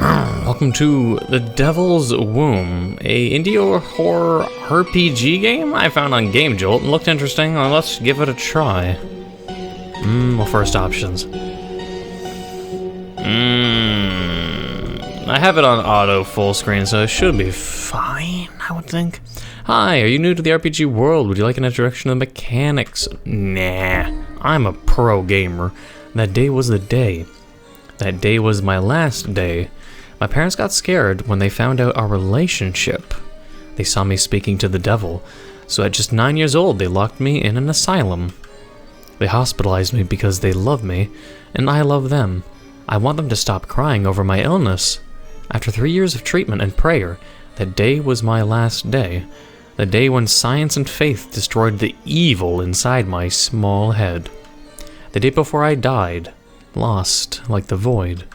Welcome to The Devil's Womb, a indie horror RPG game I found on Game Jolt and looked interesting. Well, let's give it a try. Well, first options. I have it on auto full screen, so it should be fine, I would think. Hi, are you new to the RPG world? Would you like an introduction to the mechanics? Nah, I'm a pro gamer. That day was the day. That day was my last day. My parents got scared when they found out our relationship. They saw me speaking to the devil, so at just 9 years old they locked me in an asylum. They hospitalized me because they love me, and I love them. I want them to stop crying over my illness. After 3 years of treatment and prayer, that day was my last day. The day when science and faith destroyed the evil inside my small head. The day before I died, lost like the void.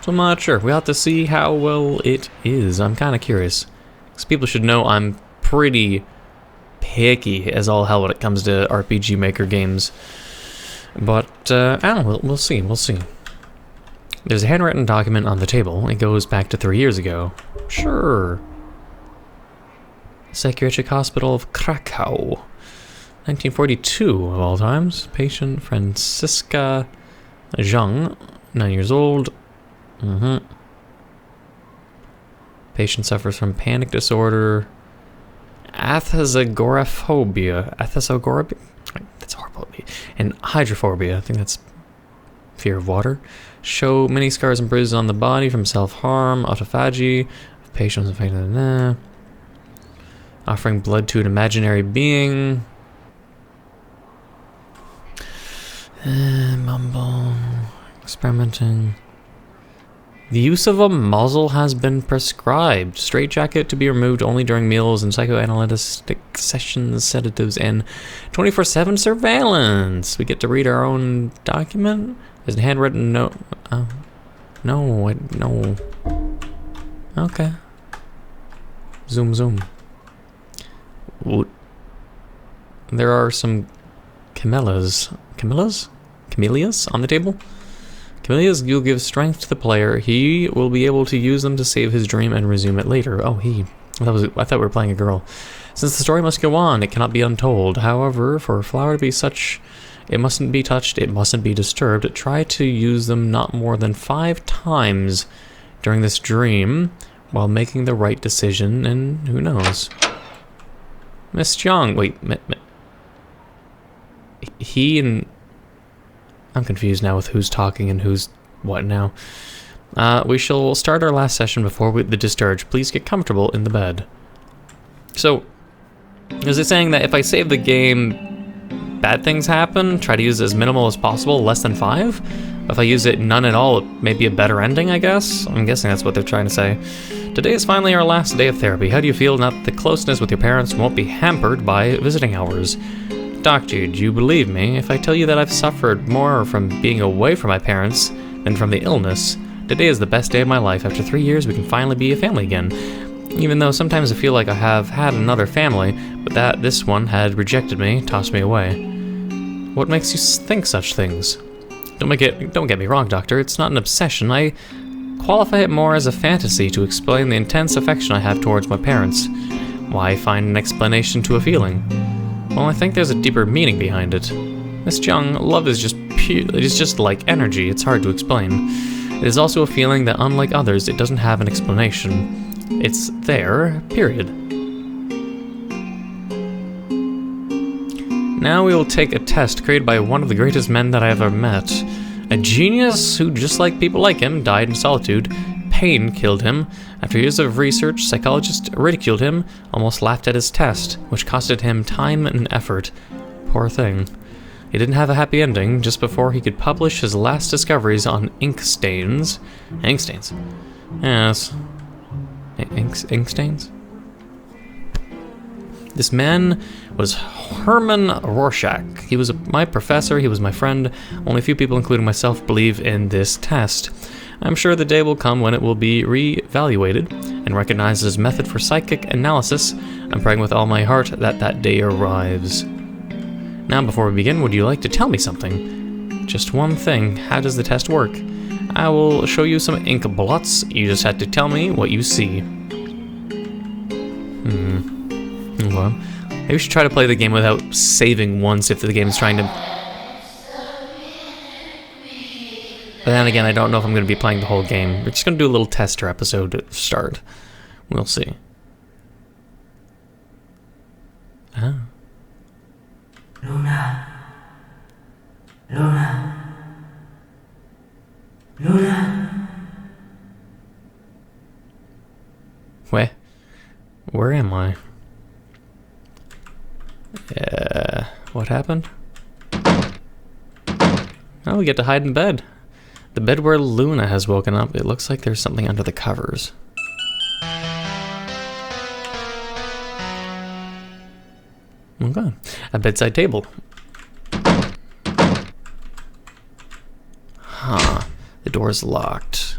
So I'm not sure. We'll have to see how well it is. I'm kind of curious. Because people should know I'm pretty picky as all hell when it comes to RPG Maker games. But, I don't know. We'll see. We'll see. There's a handwritten document on the table. It goes back to 3 years ago. Sure. Psychiatric Hospital of Krakow. 1942 of all times. Patient Franziska Zhang, 9 years old. Patient suffers from panic disorder, agoraphobia, that's horrible, and hydrophobia. I think that's fear of water. Show many scars and bruises on the body from self-harm, autophagy, patients infected. Offering blood to an imaginary being. Mumble, experimenting. The use of a muzzle has been prescribed. Straitjacket to be removed only during meals and psychoanalytic sessions, sedatives, and 24/7 surveillance. We get to read our own document? There's a handwritten note. No. Okay. Zoom. There are some camellias on the table. Camellias will give strength to the player. He will be able to use them to save his dream and resume it later. Oh, he. I thought we were playing a girl. Since the story must go on, it cannot be untold. However, for a flower to be such, it mustn't be touched, it mustn't be disturbed. Try to use them not more than 5 times during this dream while making the right decision, and who knows. Miss Young, wait, he and... I'm confused now with who's talking and who's what now. We shall start our last session before the discharge. Please get comfortable in the bed. So, is it saying that if I save the game, bad things happen? Try to use it as minimal as possible, less than 5? If I use it none at all, it may be a better ending, I guess? I'm guessing that's what they're trying to say. Today is finally our last day of therapy. How do you feel now that the closeness with your parents won't be hampered by visiting hours? Doctor, do you believe me if I tell you that I've suffered more from being away from my parents than from the illness? Today is the best day of my life. After 3 years, we can finally be a family again. Even though sometimes I feel like I have had another family, but that this one had rejected me, tossed me away. What makes you think such things? Don't get me wrong, Doctor. It's not an obsession. I qualify it more as a fantasy to explain the intense affection I have towards my parents. Why find an explanation to a feeling? Well, I think there's a deeper meaning behind it. Miss Jung, love is just pure. It is just like energy. It's hard to explain. It is also a feeling that, unlike others, it doesn't have an explanation. It's there, period. Now we will take a test created by one of the greatest men that I ever met. A genius who, just like people like him, died in solitude. Pain killed him. After years of research, psychologists ridiculed him, almost laughed at his test, which costed him time and effort. Poor thing. He didn't have a happy ending just before he could publish his last discoveries on ink stains. Ink stains? Yes. Ink stains? This man was Herman Rorschach. He was my professor, he was my friend. Only a few people, including myself, believe in this test. I'm sure the day will come when it will be re-evaluated, and recognizes his method for psychic analysis. I'm praying with all my heart that that day arrives. Now, before we begin, would you like to tell me something? Just one thing. How does the test work? I will show you some ink blots. You just have to tell me what you see. Okay. Maybe we should try to play the game without saving once if the game is trying to... But then again, I don't know if I'm going to be playing the whole game. We're just going to do a little tester episode to start. We'll see. Oh. Luna. Luna. Luna. Where am I? What happened? Oh, we get to hide in bed. The bed where Luna has woken up. It looks like there's something under the covers. Okay. A bedside table. Huh. The door's locked.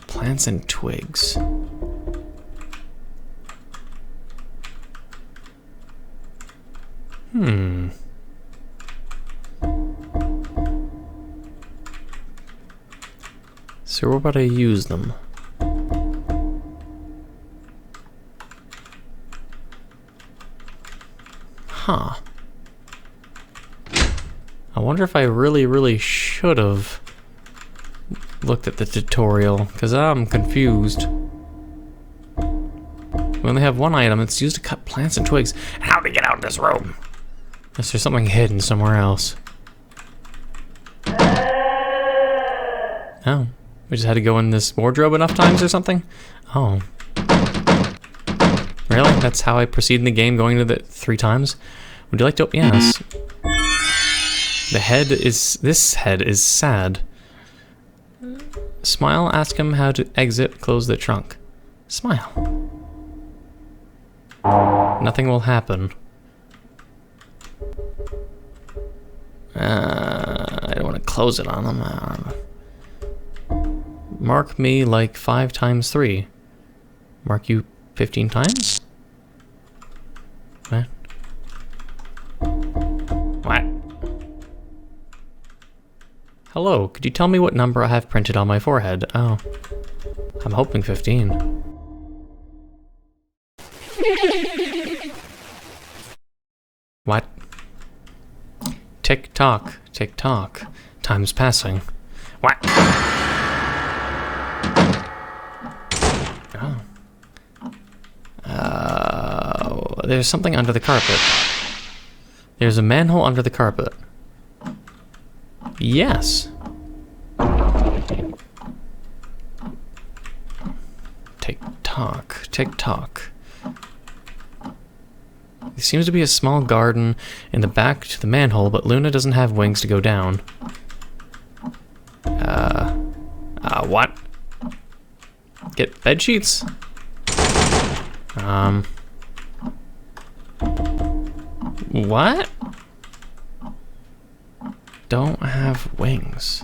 Plants and twigs. So where about I use them? Huh. I wonder if I really should have looked at the tutorial, because I'm confused. We only have one item. It's used to cut plants and twigs. How to get out of this room? Unless there's something hidden somewhere else. Oh. We just had to go in this wardrobe enough times or something? Oh. Really? That's how I proceed in the game, going to it 3 times? Would you like to... Yes. The head is... This head is sad. Smile, ask him how to exit, close the trunk. Smile. Nothing will happen. I don't want to close it on him. Mark me like 5 times 3. Mark you 15 times? What? What? Hello, could you tell me what number I have printed on my forehead? Oh. I'm hoping 15. What? Tick tock, tick tock. Time's passing. What? There's something under the carpet. There's a manhole under the carpet. Yes. Tick tock, tick tock. There seems to be a small garden in the back to the manhole, but Luna doesn't have wings to go down. What? Get bed sheets? What? Don't have wings.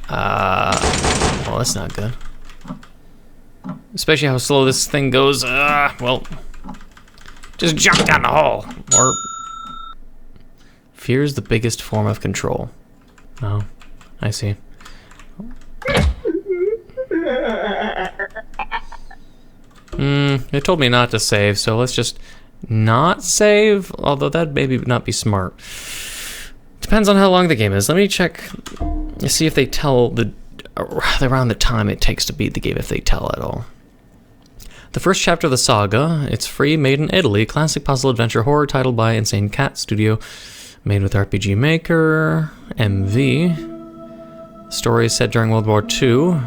Well, that's not good. Especially how slow this thing goes. Well, just jump down the hole. Or fear is the biggest form of control. Oh, I see. They told me not to save, so let's just not save, although that maybe not be smart. Depends on how long the game is. Let me check, see if they tell around the time it takes to beat the game, if they tell at all. The first chapter of the saga, it's free, made in Italy, classic puzzle adventure horror title by Insane Cat Studio, made with RPG Maker, MV. Story is set during World War II.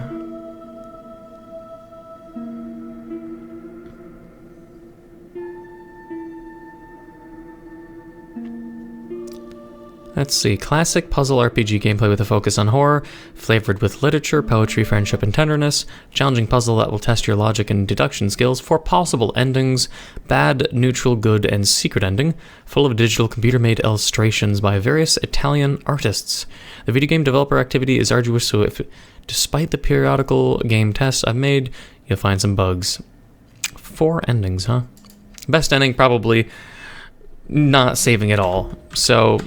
Let's see. Classic puzzle RPG gameplay with a focus on horror, flavored with literature, poetry, friendship, and tenderness. Challenging puzzle that will test your logic and deduction skills. 4 possible endings. Bad, neutral, good, and secret ending. Full of digital computer-made illustrations by various Italian artists. The video game developer activity is arduous, so if, despite the periodical game tests I've made, you'll find some bugs. 4 endings, huh? Best ending, probably not saving at all. So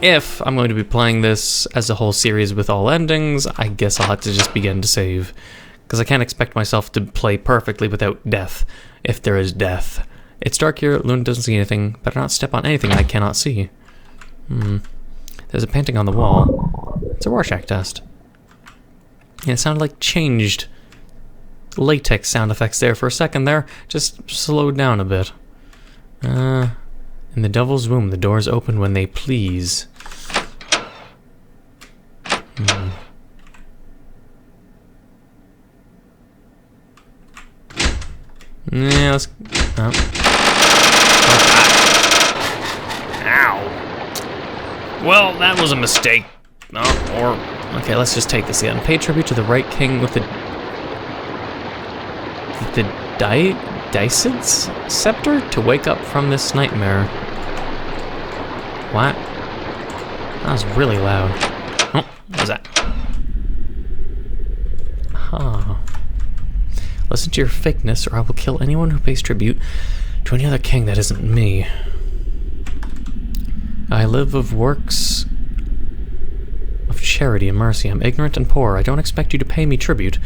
if I'm going to be playing this as a whole series with all endings, I guess I'll have to just begin to save. Because I can't expect myself to play perfectly without death, if there is death. It's dark here, Luna doesn't see anything. Better not step on anything I cannot see. There's a painting on the wall. It's a Rorschach test. Yeah, it sounded like changed latex sound effects there for a second there. Just slowed down a bit. In the devil's womb, the doors open when they please. Yeah, let's... Oh. Ow! Well, that was a mistake. Okay, let's just take this again. Pay tribute to the right king with the Daisid's scepter to wake up from this nightmare. What? That was really loud. Oh, what was that? Huh. Listen to your fakeness, or I will kill anyone who pays tribute to any other king that isn't me. I live of works of charity and mercy. I'm ignorant and poor. I don't expect you to pay me tribute,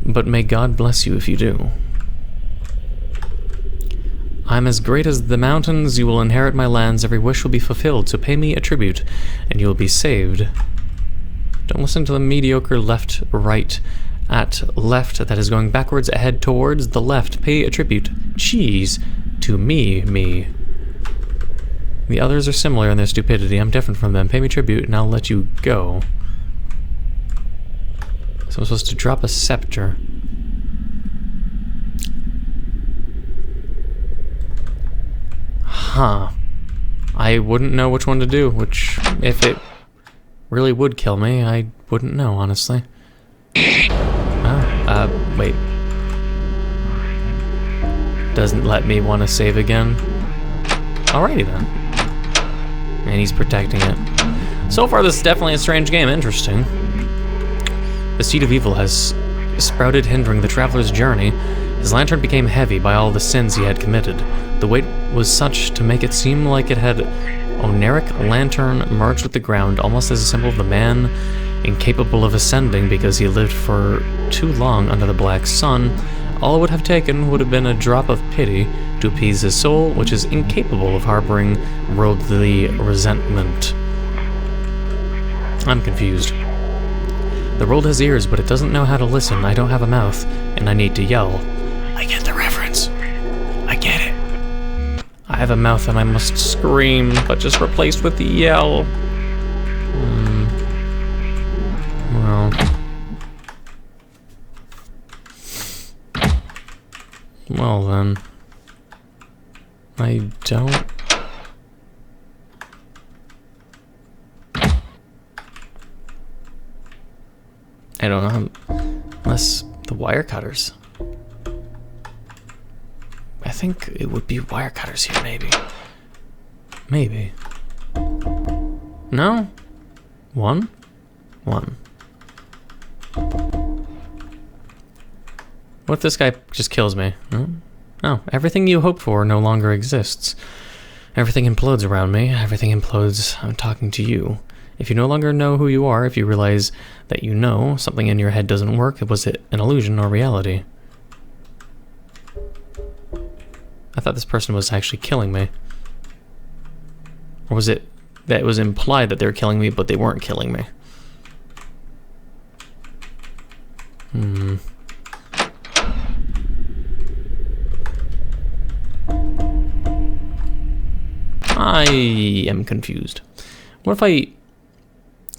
but may God bless you if you do. I'm as great as the mountains, you will inherit my lands, every wish will be fulfilled, so pay me a tribute, and you will be saved. Don't listen to the mediocre left, right, at left that is going backwards, ahead, towards the left. Pay a tribute, cheese, to me. The others are similar in their stupidity, I'm different from them. Pay me tribute, and I'll let you go. So I'm supposed to drop a scepter. Huh. I wouldn't know which one to do, which, if it really would kill me, I wouldn't know, honestly. Wait. Doesn't let me want to save again. Alrighty then. And he's protecting it. So far, this is definitely a strange game. Interesting. The seed of evil has sprouted, hindering the traveler's journey. His lantern became heavy by all the sins he had committed. The weight was such to make it seem like it had Oneric lantern merged with the ground, almost as a symbol of the man incapable of ascending because he lived for too long under the black sun. All it would have taken would have been a drop of pity to appease his soul, which is incapable of harboring worldly resentment. I'm confused. The world has ears, but it doesn't know how to listen. I don't have a mouth, and I need to yell. I get the reference. I get it. I have a mouth and I must scream, but just replaced with the yell. Well then. I don't... I don't know, unless the wire cutters. I think it would be wire cutters here, maybe. Maybe. No? One? What if this guy just kills me? Oh, everything you hope for no longer exists. Everything implodes around me. Everything implodes. I'm talking to you. If you no longer know who you are, if you realize that you know something in your head doesn't work, was it an illusion or reality? I thought this person was actually killing me. Or was it that it was implied that they were killing me, but they weren't killing me? I am confused. What if I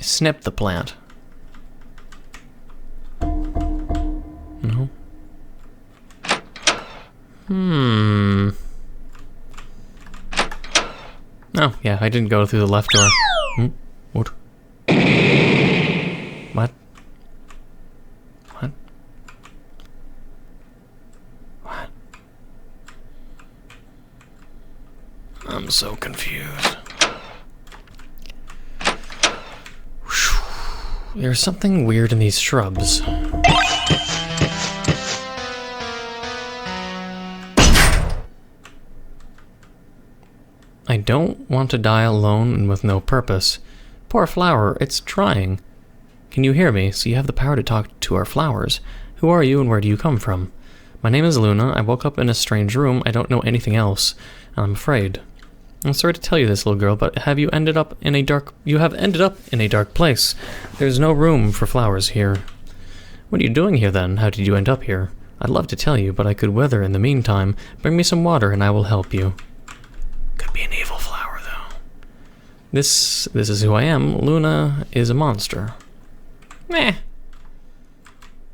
snip the plant? No. Oh, yeah, I didn't go through the left door. There's something weird in these shrubs. I don't want to die alone and with no purpose. Poor flower, it's trying. Can you hear me? So you have the power to talk to our flowers. Who are you and where do you come from? My name is Luna. I woke up in a strange room. I don't know anything else. I'm afraid. I'm sorry to tell you this, little girl, but you have ended up in a dark place. There's no room for flowers here. What are you doing here then? How did you end up here? I'd love to tell you, but I could wither in the meantime. Bring me some water and I will help you. Could be an evil flower, though. This is who I am. Luna is a monster. Meh. A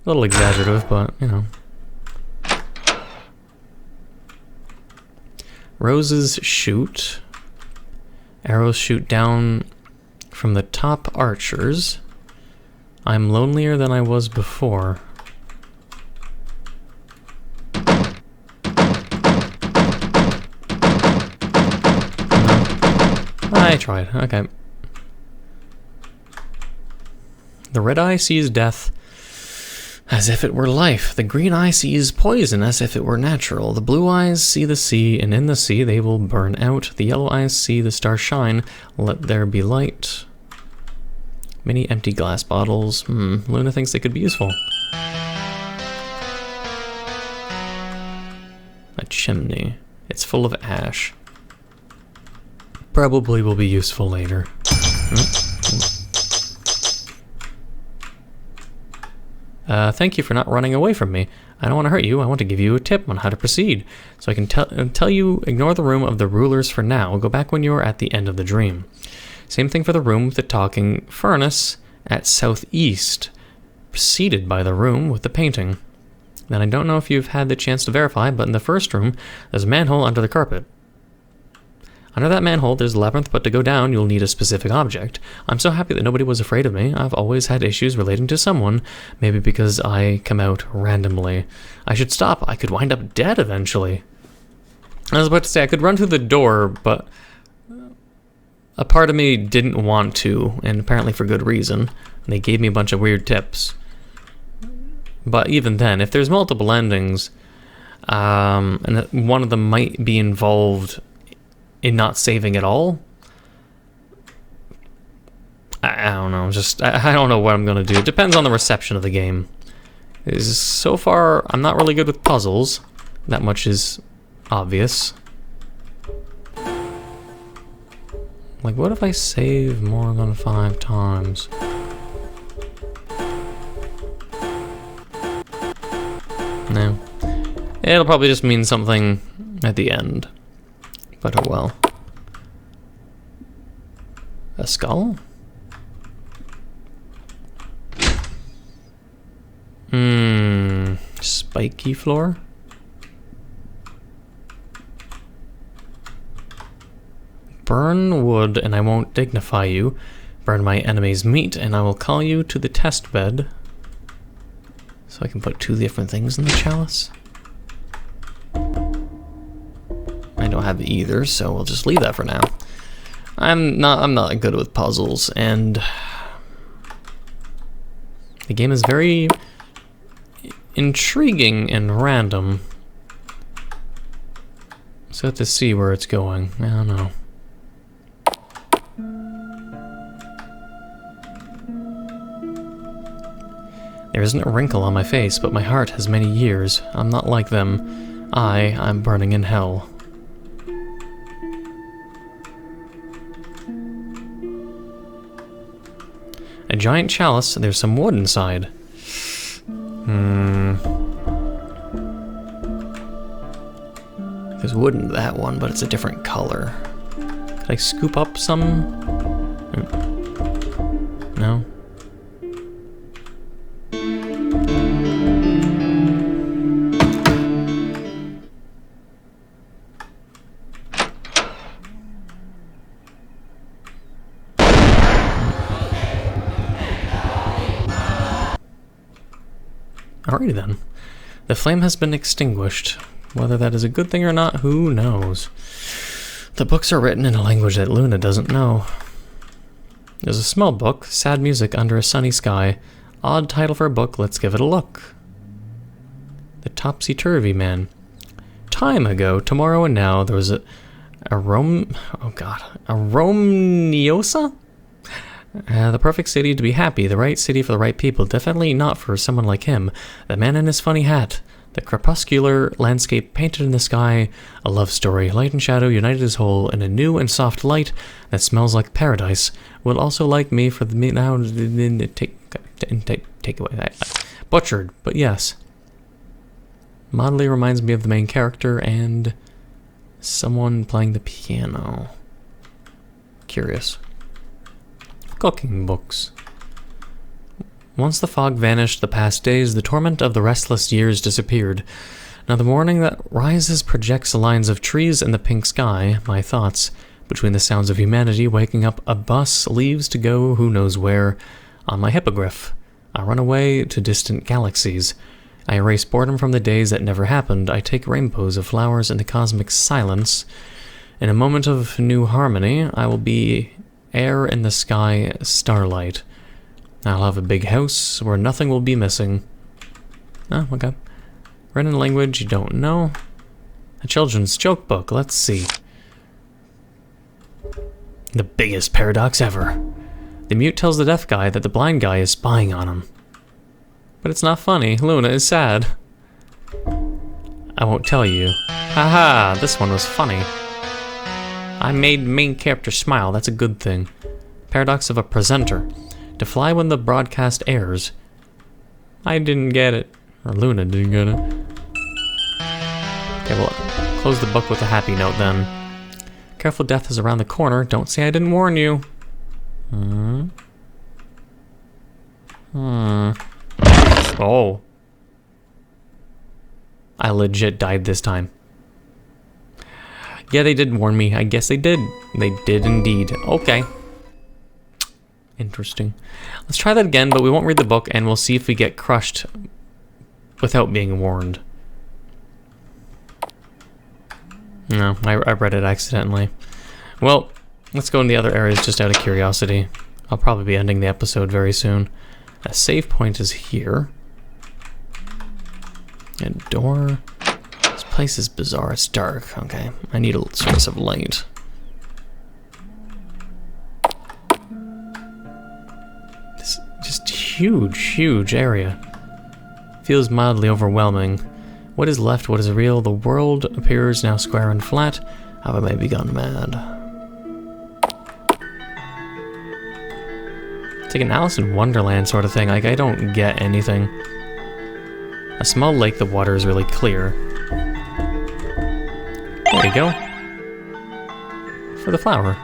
little exaggerative, but, you know. Roses shoot. Arrows shoot down from the top archers. I'm lonelier than I was before. I tried. Okay. The red eye sees death as if it were life. The green eye sees poison as if it were natural. The blue eyes see the sea, and in the sea they will burn out. The yellow eyes see the stars shine. Let there be light. Many empty glass bottles. Luna thinks they could be useful. A chimney. It's full of ash. Probably will be useful later. Thank you for not running away from me. I don't want to hurt you. I want to give you a tip on how to proceed. So I can tell you, ignore the room of the rulers for now. Go back when you are at the end of the dream. Same thing for the room with the talking furnace at southeast, preceded by the room with the painting. Then I don't know if you've had the chance to verify, but in the first room, there's a manhole under the carpet. Under that manhole, there's a labyrinth, but to go down, you'll need a specific object. I'm so happy that nobody was afraid of me. I've always had issues relating to someone, maybe because I come out randomly. I should stop. I could wind up dead eventually. I was about to say, I could run through the door, but a part of me didn't want to, and apparently for good reason. And they gave me a bunch of weird tips. But even then, if there's multiple endings, and one of them might be involved in not saving at all, I don't know. I don't know what I'm gonna do. It depends on the reception of the game. So far, I'm not really good with puzzles. That much is obvious. Like, what if I save more than 5 times? No. It'll probably just mean something at the end. But oh well. A skull? Spiky floor? Burn wood and I won't dignify you. Burn my enemy's meat and I will call you to the test bed. So I can put 2 different things in the chalice. I don't have either, so we'll just leave that for now. I'm not good with puzzles, and the game is very intriguing and random. So I have to see where it's going. I don't know. There isn't a wrinkle on my face, but my heart has many years. I'm not like them. I'm burning in hell. A giant chalice, there's some wood inside. There's wood in that one, but it's a different color. Could I scoop up some? No? Alrighty then. The flame has been extinguished. Whether that is a good thing or not, who knows? The books are written in a language that Luna doesn't know. There's a small book, sad music under a sunny sky. Odd title for a book, let's give it a look. The Topsy-Turvy Man. Time ago, tomorrow and now, there was a Romniosa? The perfect city to be happy, the right city for the right people, definitely not for someone like him. The man in his funny hat. The crepuscular landscape painted in the sky, a love story, light and shadow united as whole in a new and soft light that smells like paradise. Will also like me for the now take away. Butchered, but yes. Modelly reminds me of the main character and someone playing the piano. Curious. Cooking books. Once the fog vanished the past days, the torment of the restless years disappeared. Now the morning that rises projects the lines of trees and the pink sky, my thoughts, between the sounds of humanity waking up a bus leaves to go who knows where. On my hippogriff, I run away to distant galaxies. I erase boredom from the days that never happened. I take rainbows of flowers in the cosmic silence. In a moment of new harmony, I will be air in the sky, starlight. I'll have a big house where nothing will be missing. Oh, okay. Written in language you don't know. A children's joke book, let's see. The biggest paradox ever. The mute tells the deaf guy that the blind guy is spying on him. But it's not funny. Luna is sad. I won't tell you. Haha, this one was funny. I made main character smile, that's a good thing. Paradox of a presenter. To fly when the broadcast airs. I didn't get it. Or Luna didn't get it. Okay, well, close the book with a happy note then. Careful, death is around the corner. Don't say I didn't warn you. Oh. I legit died this time. Yeah, they did warn me. I guess they did. They did indeed. Okay. Interesting. Let's try that again, but we won't read the book, and we'll see if we get crushed without being warned. No, I read it accidentally. Well, let's go in the other areas just out of curiosity. I'll probably be ending the episode very soon. A save point is here. A door. This place is bizarre. It's dark. Okay, I need a source of light. This just huge area. Feels mildly overwhelming. What is left? What is real? The world appears now square and flat. Have I maybe gone mad? It's like an Alice in Wonderland sort of thing. Like, I don't get anything. A small lake, the water is really clear. There you go. For the flower.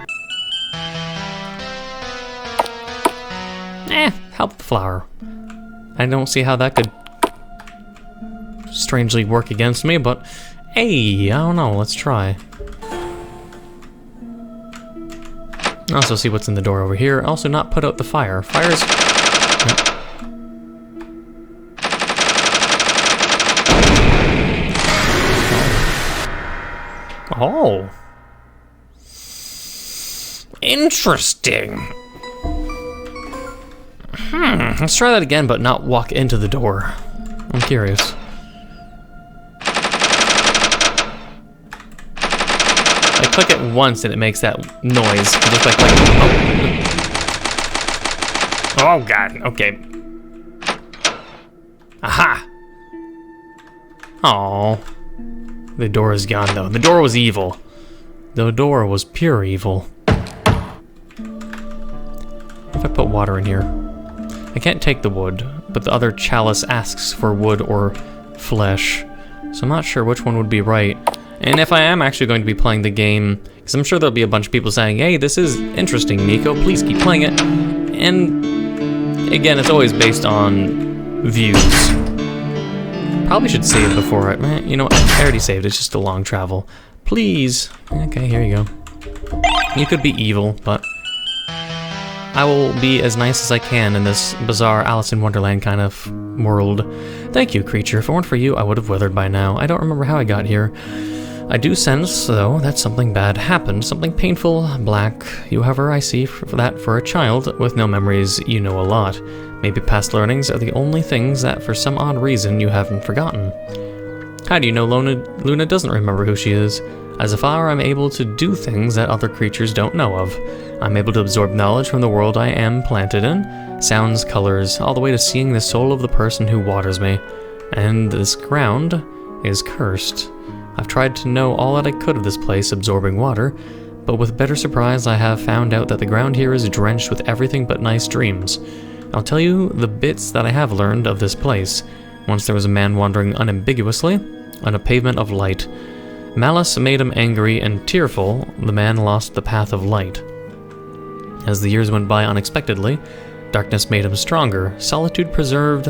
Help the flower. I don't see how that could strangely work against me, but hey, I don't know, let's try. Also see what's in the door over here. Also not put out the fire. Fire's... Oh. Interesting. Let's try that again, but not walk into the door. I'm curious. I click it once and it makes that noise. Just like oh god, okay. Aha! Oh. The door is gone though. The door was evil. The door was pure evil. If I put water in here. I can't take the wood, but the other chalice asks for wood or flesh. So I'm not sure which one would be right. And if I am actually going to be playing the game, because I'm sure there'll be a bunch of people saying, hey, this is interesting, Neco, please keep playing it. And again, it's always based on views. Probably should save before you know what, I already saved, it's just a long travel. Please. Okay, here you go. You could be evil, but I will be as nice as I can in this bizarre Alice in Wonderland kind of world. Thank you, creature. If it weren't for you, I would have withered by now. I don't remember how I got here. I do sense, though, that something bad happened, something painful, black. However, I see that for a child with no memories, you know a lot. Maybe past learnings are the only things that for some odd reason you haven't forgotten. How do you know Luna doesn't remember who she is? As a flower, I'm able to do things that other creatures don't know of. I'm able to absorb knowledge from the world I am planted in, sounds, colors, all the way to seeing the soul of the person who waters me. And this ground is cursed. I've tried to know all that I could of this place absorbing water, but with bitter surprise I have found out that the ground here is drenched with everything but nice dreams. I'll tell you the bits that I have learned of this place. Once there was a man wandering unambiguously on a pavement of light. Malice made him angry and tearful, the man lost the path of light. As the years went by unexpectedly, darkness made him stronger, solitude preserved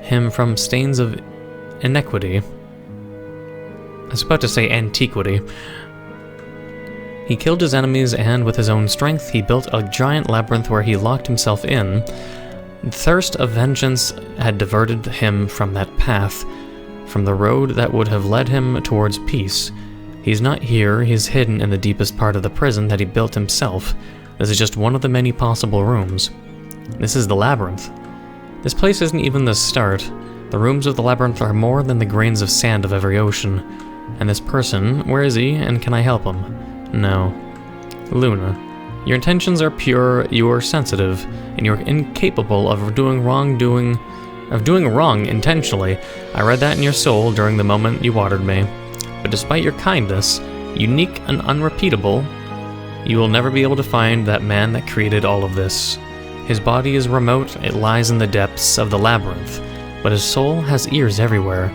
him from stains of inequity. I was about to say antiquity. He killed his enemies, and with his own strength, he built a giant labyrinth where he locked himself in. The thirst of vengeance had diverted him from that path, from the road that would have led him towards peace. He's not here, he's hidden in the deepest part of the prison that he built himself. This is just one of the many possible rooms. This is the labyrinth. This place isn't even the start. The rooms of the labyrinth are more than the grains of sand of every ocean. And this person, where is he, and can I help him? No. Luna, your intentions are pure, you are sensitive, and you're incapable of doing wrong intentionally. I read that in your soul during the moment you watered me. But despite your kindness, unique and unrepeatable, you will never be able to find that man that created all of this. His body is remote, it lies in the depths of the labyrinth, but his soul has ears everywhere.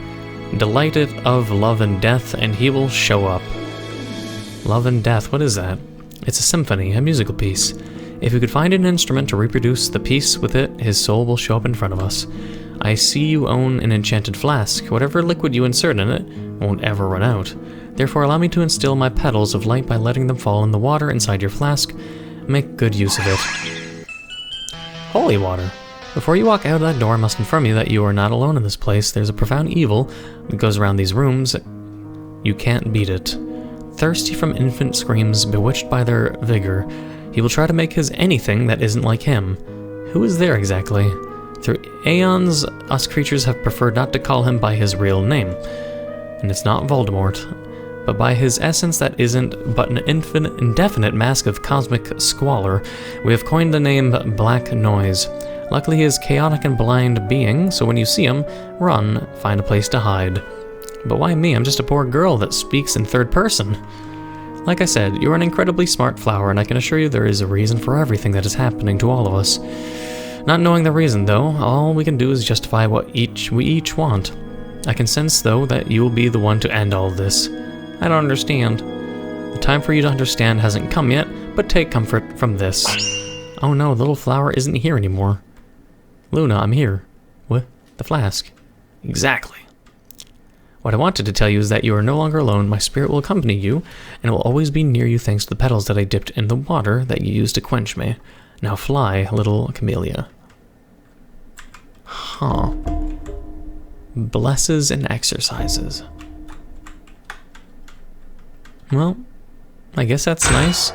Delighted of love and death, and he will show up. Love and death, what is that? It's a symphony, a musical piece. If you could find an instrument to reproduce the piece with it, his soul will show up in front of us. I see you own an enchanted flask. Whatever liquid you insert in it won't ever run out. Therefore, allow me to instill my petals of light by letting them fall in the water inside your flask. Make good use of it. Holy water. Before you walk out of that door, I must inform you that you are not alone in this place. There's a profound evil that goes around these rooms. You can't beat it. Thirsty from infant screams, bewitched by their vigor, he will try to make his anything that isn't like him. Who is there exactly? Through aeons, us creatures have preferred not to call him by his real name. And it's not Voldemort, but by his essence that isn't but an indefinite mask of cosmic squalor. We have coined the name Black Noise. Luckily he is chaotic and blind being, so when you see him, run, find a place to hide. But why me? I'm just a poor girl that speaks in third person. Like I said, you're an incredibly smart flower, and I can assure you there is a reason for everything that is happening to all of us. Not knowing the reason, though, all we can do is justify what we each want. I can sense, though, that you will be the one to end all of this. I don't understand. The time for you to understand hasn't come yet, but take comfort from this. Oh no, little flower isn't here anymore. Luna, I'm here. What? The flask. Exactly. What I wanted to tell you is that you are no longer alone. My spirit will accompany you, and will always be near you thanks to the petals that I dipped in the water that you used to quench me. Now fly, little camellia. Huh. Blesses and exercises. Well, I guess that's nice.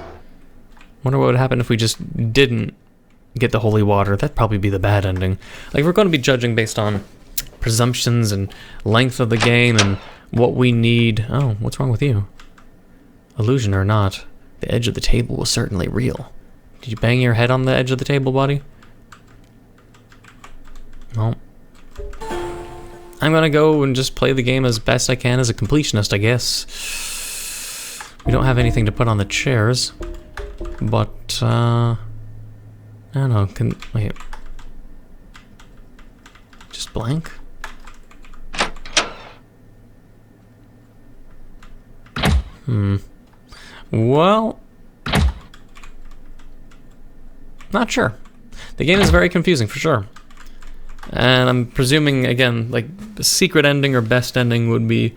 Wonder what would happen if we just didn't get the holy water. That'd probably be the bad ending. Like, we're going to be judging based on presumptions and length of the game and what we need. Oh, what's wrong with you? Illusion or not, the edge of the table was certainly real. Did you bang your head on the edge of the table, buddy? No. I'm gonna go and just play the game as best I can as a completionist, I guess. We don't have anything to put on the chairs, but I don't know. Wait. Just blank? Well, not sure. The game is very confusing for sure. And I'm presuming, again, like, the secret ending or best ending would be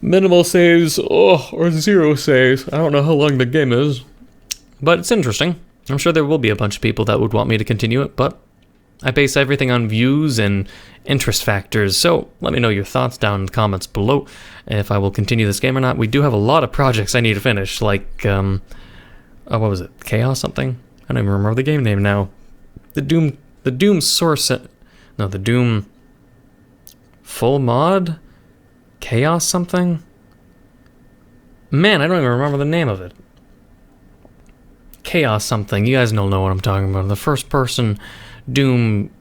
minimal saves, or 0 saves. I don't know how long the game is. But it's interesting. I'm sure there will be a bunch of people that would want me to continue it, but I base everything on views and interest factors, so let me know your thoughts down in the comments below if I will continue this game or not. We do have a lot of projects I need to finish, like, oh, what was it? Chaos something? I don't even remember the game name now. The Doom source, no, the Doom full mod? Chaos something? Man, I don't even remember the name of it. Chaos something. You guys don't know what I'm talking about. The first person Doom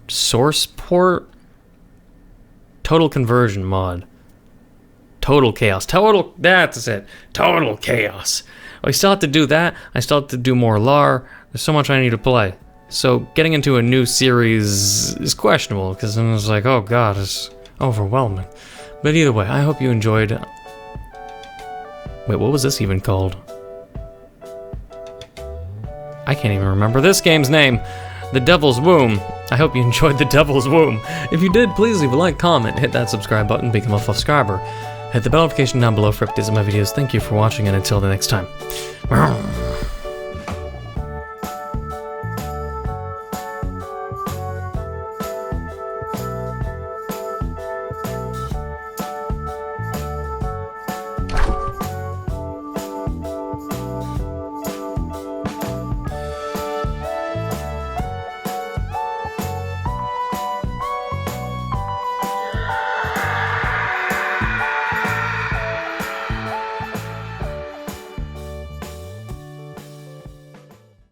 source port? Total conversion mod. Total chaos. That's it. Total chaos. I still have to do that. I still have to do more lore. There's so much I need to play. So getting into a new series is questionable because I was like, oh god, it's overwhelming. But either way, I hope you enjoyed. Wait, what was this even called? I can't even remember this game's name. The Devil's Womb. I hope you enjoyed The Devil's Womb. If you did, please leave a like, comment, hit that subscribe button, become a full subscriber. Hit the bell notification down below for updates on my videos. Thank you for watching, and until the next time.